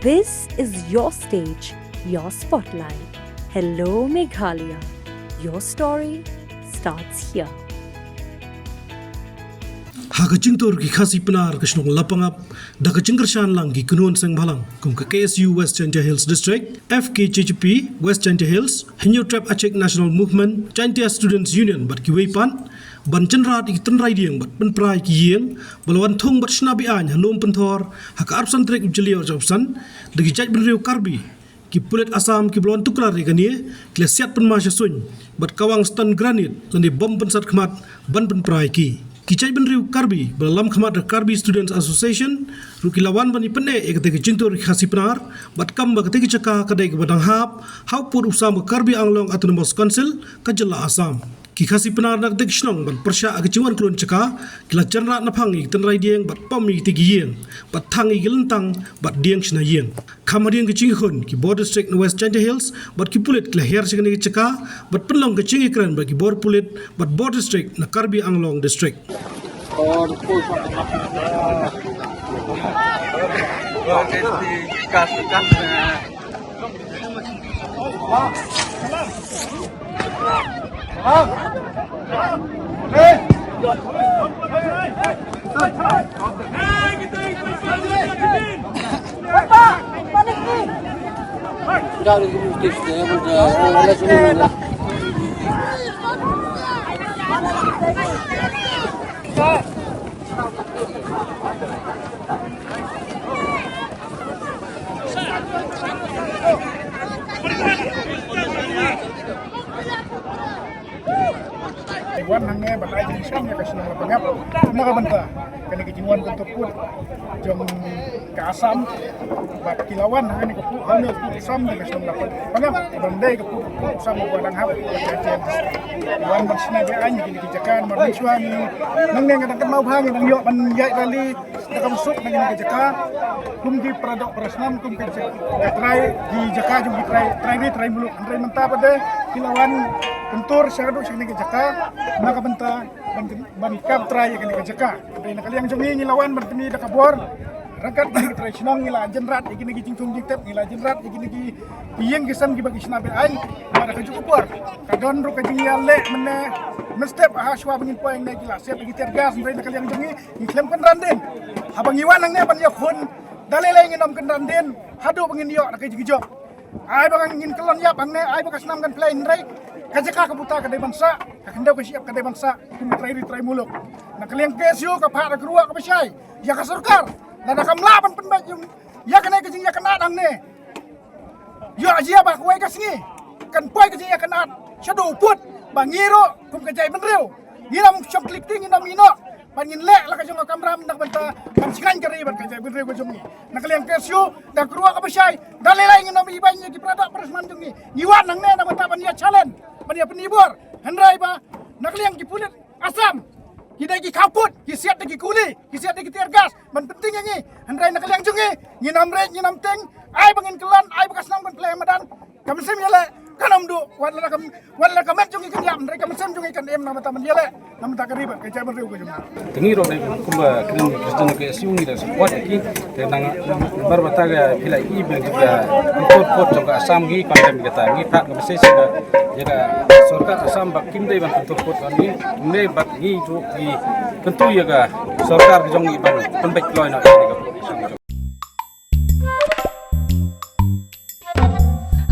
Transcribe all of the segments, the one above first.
This is your stage, your spotlight. Hello, Meghalaya. Your story starts here. Hakajingtor ki khasi penar kisnong lapangap da kajingkershan lang ki kunuan sang balang kum ke KSU West Chantia Hills District FKCHP West Chantia Hills Hinyo Trap Achek National Movement Chantia Students Union bat ki weipan ban chenrat ik tenrai dieng bat pen prai ki yeng balawan thung bat snabi an hanom penthor hak arpsan trek ujliyo jobsan de ki jaj benriu karbi ki pulet asam ki balawan tuklar ni kanie klesiat pen masya suny bat kawang stan granit lani bom pensat khmat ban pen prai ki Kicai benriu Karbi dalam khmat Karbi Students Association rukilawan bani pene ekate cintur khasi penar bat kam ba kate caka kadai badang hap hau pur usam Karbi Anglong Autonomous Council kajala Assam ki khasi penar nak dek snong ban persya agciwan kulun caka kila janra naphangi tenrai dieng bat pami ti gieng bat thangi gilentang bat dieng sna yeng khamadieng kicing khon ki border district West Chantia Hills bat ki pulit kila her sigani caka bat penlong kicing ikran bagi bor pulit bat border district na Karbi Anglong district और Wan hangnya balai jadi sang ya kasih nama pengap, nak banta, kena kejimuan bentuk pun, jom ke Assam, bat kilawan hangnya kepu, hangnya kepu Assam dengan kasih nama pengap, bandai kepu Assam badang hap, kajian, wan bersih dia anjing kini kejakan, marah suami, neng kadang mau hangnya, neng yok menjai kali, nak masuk dengan kejakan, kumki produk perasnam, kumki try di Jakarta jom try muluk, try mentah pada kilawan. Kentur syaradu sini ke Jaka, maka benta ban kap try ke Jaka. Tapi nak kalian jongi ngilawan bertemi dak kabor. Rangkat dari tradisional ngila jenrat iki niki cingtung jingtep ngila jenrat iki niki iyeng gesam ki bagi snabe ai ada ke cukup por. Kadon ru ke jingia le mene mestep ahaswa bangin poeng na gila siap bagi tergas mbay nak kalian jongi iklem kan randen. Habang iwan nang ne ban yakun dalele nginom kan randen hadu bangin yo nak jigijok. Ai bang ngin kelon yap ang ne ai bakas nam kan play nrai. Kajaka kabuta kadai bangsa, kakendau ke siap kadai bangsa, try muluk. Nak kalian KSU kapak nak keruak ke Besai, ya ke surkar, nada kamlaban penbaj yung, ya kena kecing ya kena dang ne. Ya aja bah kuai kasngi, kan kuai kecing ya kena, shadow put, bangiro, kum kejai benriu, ngiram syok klik ting ngiram ino, pangin lek lah kajong kamram nak banta, pancingan keri ban kejai benriu kajong ni. Nak kalian KSU dah keruak ke Besai, dah lelai ngiram ibanya di produk perasman jong ni, ngiwan nang ne nak banta ban ya challenge. Mania penibur, hendrai ba, nak liang ki pulit Assam, kita ki kaput, ki siap ki kuli, ki siap ki tergas, man penting yang ni, hendrai nak liang jungi, nginam rek, nginam teng, ai bangin kelan, ai bekas nang ban play madan, kami sem yale, kanam du, wala kamet jungi kan yam, hendrai kami sem jungi kan em nama taman yale, nama tak riba, kerja berriu kerja. Tengi ro dai kumba kren Kristen ke siungi da support ki tenang barbata ga pilai i bang dia pot jong Assam gi kandam kita ngi tak ga bese sega jaga sarkar Assam bak kim dai ban pot ni me bak gi jo gi kentu ya ga sarkar jong i ban penbek loy na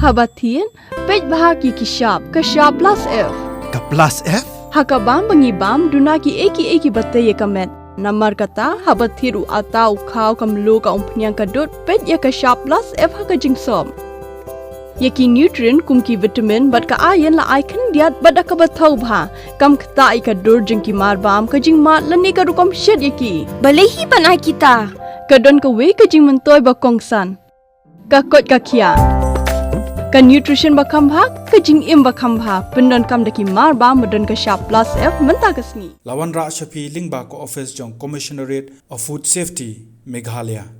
Habatin pej bahagi kishap plus F Ka plus F Hakabam bangibam dunaki eki batay kamet. Namar kata habathiru atau kau kamlu ka umpnyang kadut pet ya ka sharp plus F haka jingsom. Yaki nutrient kumki vitamin bat ka ayan la icon diat bat ka bathau bha kam kata ai ka dur jingki mar bam ka jing mat lani ka rukom shed yaki. Balehi panai kita. Kadon ka we ka jing mentoy ba kongsan. Ka kot ka kia. Ka nutrition bakam bha ka jing im bakam bha pendon kam daki mar ba medon ka sharp plus F menta kasni Lawan Ra Shafi Lingba ko office jong Commissionerate of Food Safety Meghalaya